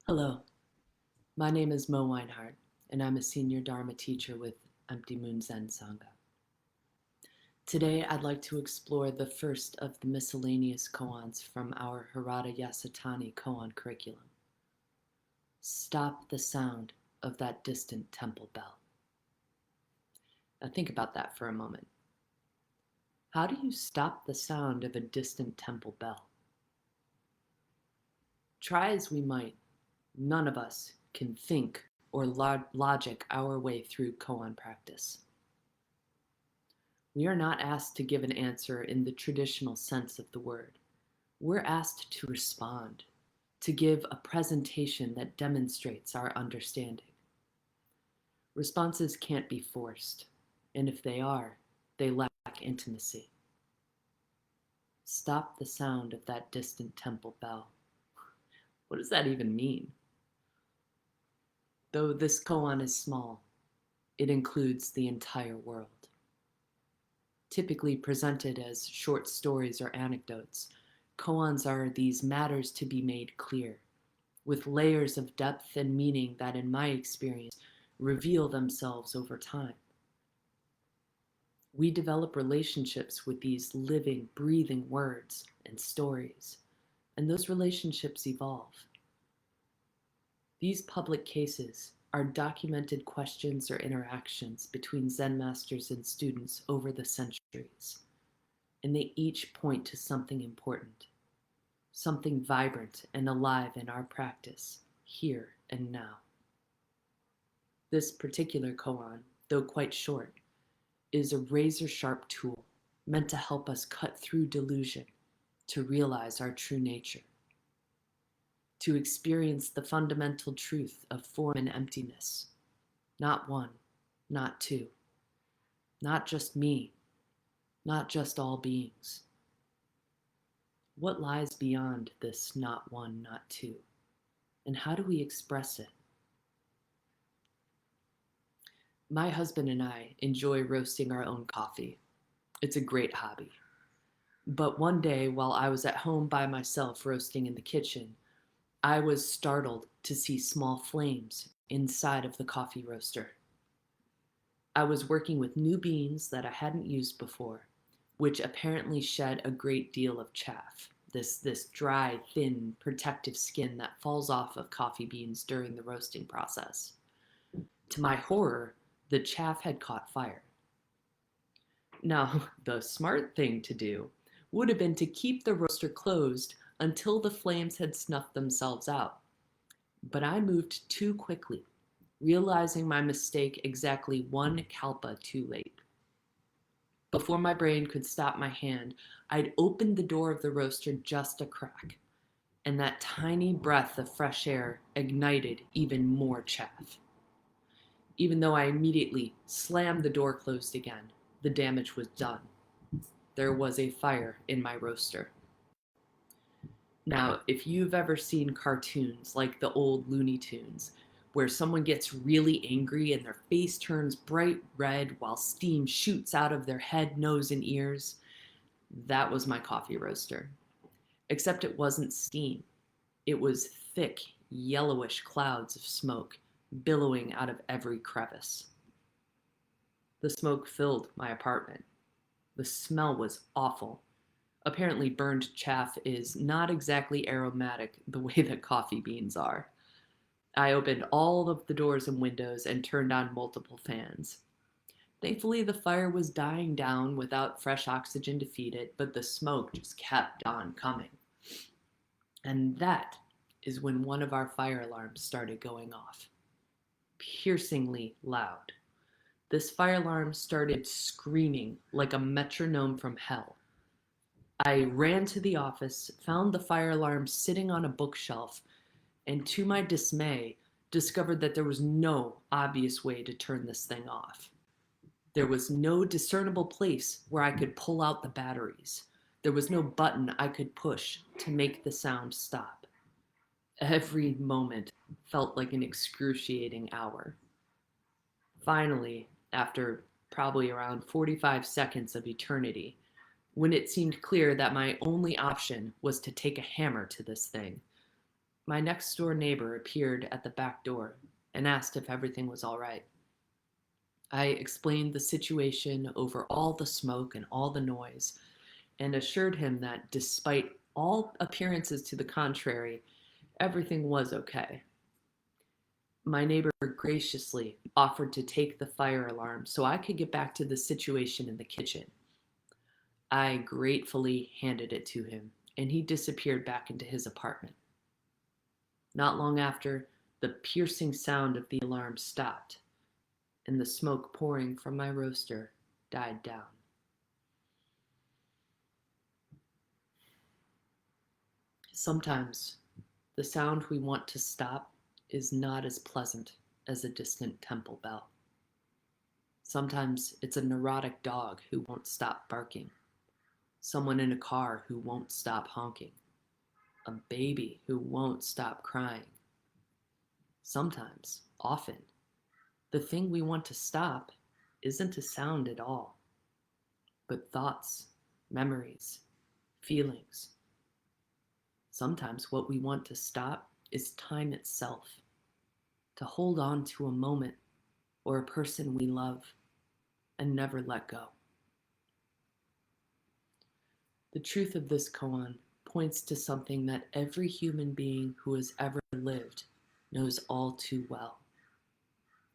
Hello, my name is Mo Weinhardt, and I'm a senior Dharma teacher with Empty Moon Zen Sangha. Today, I'd like to explore the first of the miscellaneous koans from our Harada Yasutani koan curriculum. Stop the sound of that distant temple bell. Now think about that for a moment. How do you stop the sound of a distant temple bell? Try as we might, none of us can think or logic our way through koan practice. We are not asked to give an answer in the traditional sense of the word. We're asked to respond, to give a presentation that demonstrates our understanding. Responses can't be forced, and if they are, they lack intimacy. Stop the sound of that distant temple bell. What does that even mean? Though this koan is small, it includes the entire world. Typically presented as short stories or anecdotes, koans are these matters to be made clear, with layers of depth and meaning that, in my experience, reveal themselves over time. We develop relationships with these living, breathing words and stories, and those relationships evolve. These public cases are documented questions or interactions between Zen masters and students over the centuries, and they each point to something important, something vibrant and alive in our practice, here and now. This particular koan, though quite short, is a razor-sharp tool meant to help us cut through delusion to realize our true nature, to experience the fundamental truth of form and emptiness. Not one, not two, not just me, not just all beings. What lies beyond this not one, not two? And how do we express it? My husband and I enjoy roasting our own coffee. It's a great hobby. But one day, while I was at home by myself roasting in the kitchen, I was startled to see small flames inside of the coffee roaster. I was working with new beans that I hadn't used before, which apparently shed a great deal of chaff, this dry, thin, protective skin that falls off of coffee beans during the roasting process. To my horror, the chaff had caught fire. Now, the smart thing to do would have been to keep the roaster closed until the flames had snuffed themselves out. But I moved too quickly, realizing my mistake exactly one kalpa too late. Before my brain could stop my hand, I'd opened the door of the roaster just a crack, and that tiny breath of fresh air ignited even more chaff. Even though I immediately slammed the door closed again, the damage was done. There was a fire in my roaster. Now, if you've ever seen cartoons like the old Looney Tunes, where someone gets really angry and their face turns bright red while steam shoots out of their head, nose, and ears, that was my coffee roaster. Except it wasn't steam. It was thick, yellowish clouds of smoke billowing out of every crevice. The smoke filled my apartment. The smell was awful. Apparently, burned chaff is not exactly aromatic the way that coffee beans are. I opened all of the doors and windows and turned on multiple fans. Thankfully, the fire was dying down without fresh oxygen to feed it, but the smoke just kept on coming. And that is when one of our fire alarms started going off. Piercingly loud. This fire alarm started screaming like a metronome from hell. I ran to the office, found the fire alarm sitting on a bookshelf, and to my dismay, discovered that there was no obvious way to turn this thing off. There was no discernible place where I could pull out the batteries. There was no button I could push to make the sound stop. Every moment felt like an excruciating hour. Finally, after probably around 45 seconds of eternity, when it seemed clear that my only option was to take a hammer to this thing, My next door neighbor appeared at the back door and asked if everything was all right. I explained the situation over all the smoke and all the noise and assured him that despite all appearances to the contrary, everything was okay. My neighbor graciously offered to take the fire alarm so I could get back to the situation in the kitchen. I gratefully handed it to him, and he disappeared back into his apartment. Not long after, the piercing sound of the alarm stopped, and the smoke pouring from my roaster died down. Sometimes the sound we want to stop is not as pleasant as a distant temple bell. Sometimes it's a neurotic dog who won't stop barking, someone in a car who won't stop honking, a baby who won't stop crying. Sometimes, often, the thing we want to stop isn't a sound at all, but thoughts, memories, feelings. Sometimes what we want to stop is time itself, to hold on to a moment or a person we love and never let go. The truth of this koan points to something that every human being who has ever lived knows all too well: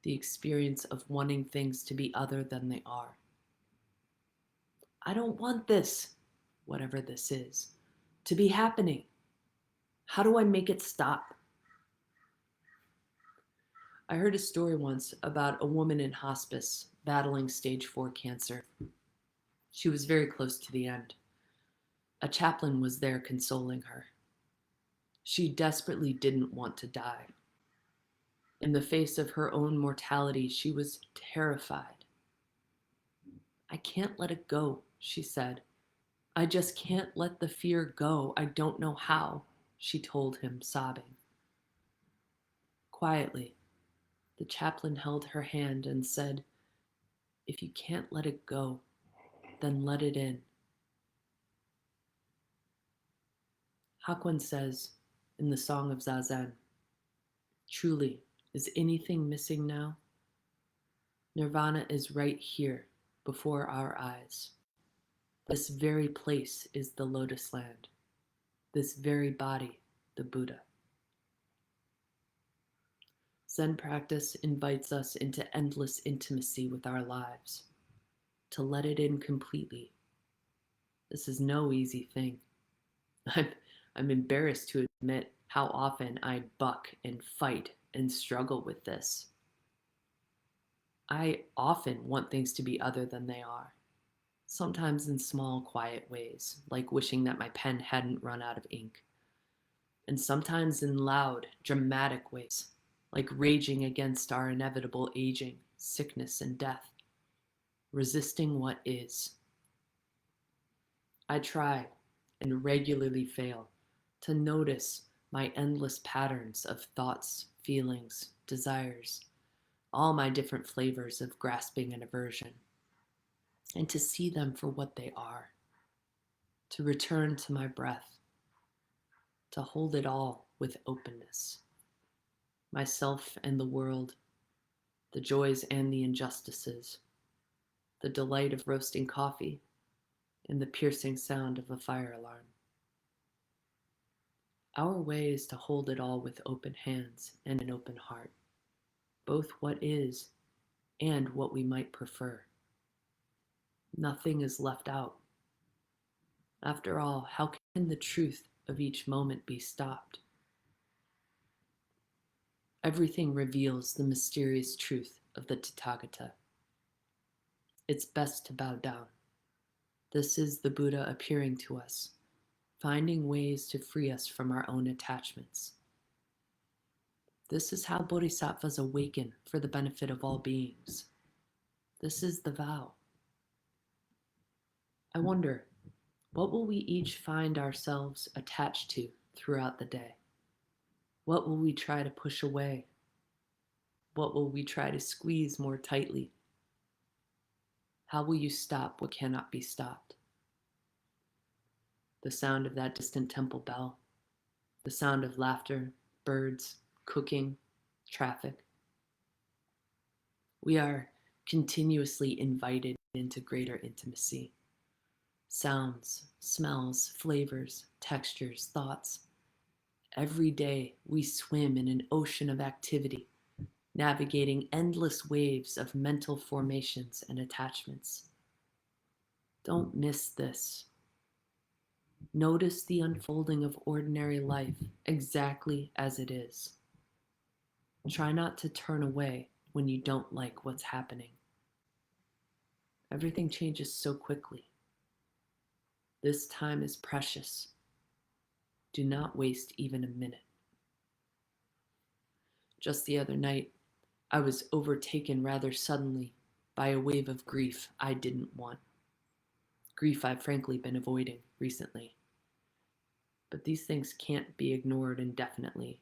the experience of wanting things to be other than they are. I don't want this, whatever this is, to be happening. How do I make it stop? I heard a story once about a woman in hospice battling stage 4 cancer. She was very close to the end. A chaplain was there consoling her. She desperately didn't want to die. In the face of her own mortality, she was terrified. I can't let it go, she said. I just can't let the fear go. I don't know how, she told him, sobbing. Quietly, the chaplain held her hand and said, if you can't let it go, then let it in. Hakuin says in the Song of Zazen, truly, is anything missing now? Nirvana is right here before our eyes. This very place is the lotus land. This very body, the Buddha. Zen practice invites us into endless intimacy with our lives, to let it in completely. This is no easy thing. I'm embarrassed to admit how often I buck and fight and struggle with this. I often want things to be other than they are, sometimes in small, quiet ways, like wishing that my pen hadn't run out of ink, and sometimes in loud, dramatic ways, like raging against our inevitable aging, sickness, and death, resisting what is. I try, and regularly fail, to notice my endless patterns of thoughts, feelings, desires, all my different flavors of grasping and aversion, and to see them for what they are, to return to my breath, to hold it all with openness, myself and the world, the joys and the injustices, the delight of roasting coffee, and the piercing sound of a fire alarm. Our way is to hold it all with open hands and an open heart, both what is and what we might prefer. Nothing is left out. After all, how can the truth of each moment be stopped? Everything reveals the mysterious truth of the Tathagata. It's best to bow down. This is the Buddha appearing to us, finding ways to free us from our own attachments. This is how bodhisattvas awaken for the benefit of all beings. This is the vow. I wonder, what will we each find ourselves attached to throughout the day? What will we try to push away? What will we try to squeeze more tightly? How will you stop what cannot be stopped? The sound of that distant temple bell, the sound of laughter, birds, cooking, traffic. We are continuously invited into greater intimacy. Sounds, smells, flavors, textures, thoughts. Every day we swim in an ocean of activity, navigating endless waves of mental formations and attachments. Don't miss this. Notice the unfolding of ordinary life exactly as it is. Try not to turn away when you don't like what's happening. Everything changes so quickly. This time is precious. Do not waste even a minute. Just the other night, I was overtaken rather suddenly by a wave of grief I didn't want. Grief I've frankly been avoiding recently. But these things can't be ignored indefinitely,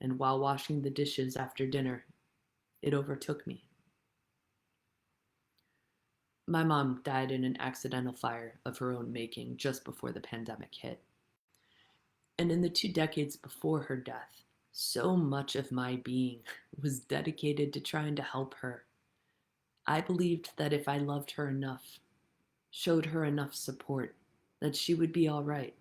and while washing the dishes after dinner, it overtook me. My mom died in an accidental fire of her own making just before the pandemic hit. And in the 2 decades before her death, so much of my being was dedicated to trying to help her. I believed that if I loved her enough, showed her enough support, that she would be all right,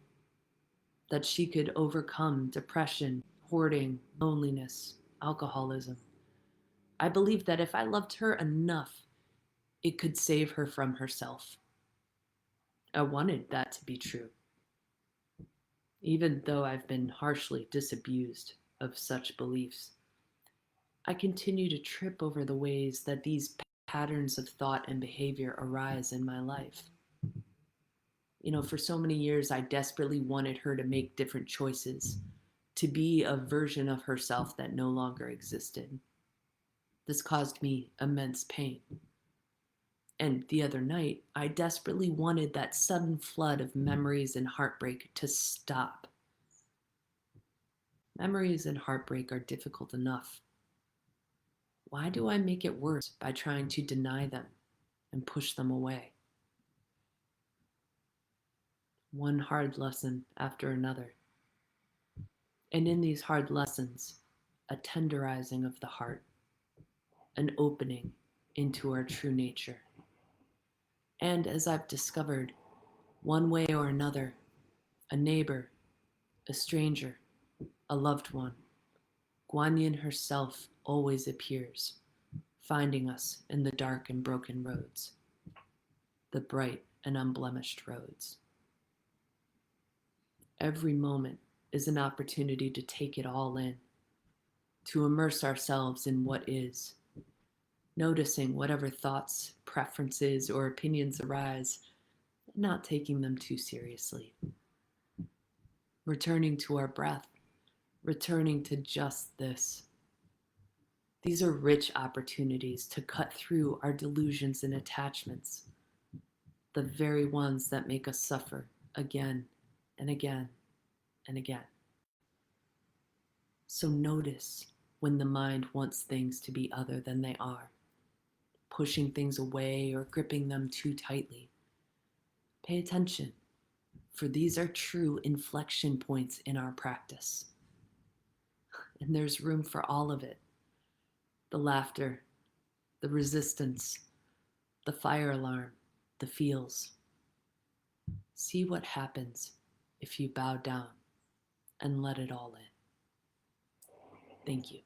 that she could overcome depression, hoarding, loneliness, alcoholism. I believed that if I loved her enough, it could save her from herself. I wanted that to be true, even though I've been harshly disabused of such beliefs. I continue to trip over the ways that these patterns of thought and behavior arise in my life. For so many years, I desperately wanted her to make different choices, to be a version of herself that no longer existed. This caused me immense pain. And the other night, I desperately wanted that sudden flood of memories and heartbreak to stop. Memories and heartbreak are difficult enough. Why do I make it worse by trying to deny them and push them away? One hard lesson after another. And in these hard lessons, a tenderizing of the heart, an opening into our true nature. And as I've discovered, one way or another, a neighbor, a stranger, a loved one, Guan Yin herself always appears, finding us in the dark and broken roads, the bright and unblemished roads. Every moment is an opportunity to take it all in, to immerse ourselves in what is, noticing whatever thoughts, preferences, or opinions arise, and not taking them too seriously. Returning to our breath, returning to just this. These are rich opportunities to cut through our delusions and attachments, the very ones that make us suffer again and again and again. So notice when the mind wants things to be other than they are, pushing things away or gripping them too tightly. Pay attention, for these are true inflection points in our practice. And there's room for all of it. The laughter, the resistance, the fire alarm, the feels. See what happens if you bow down and let it all in. Thank you.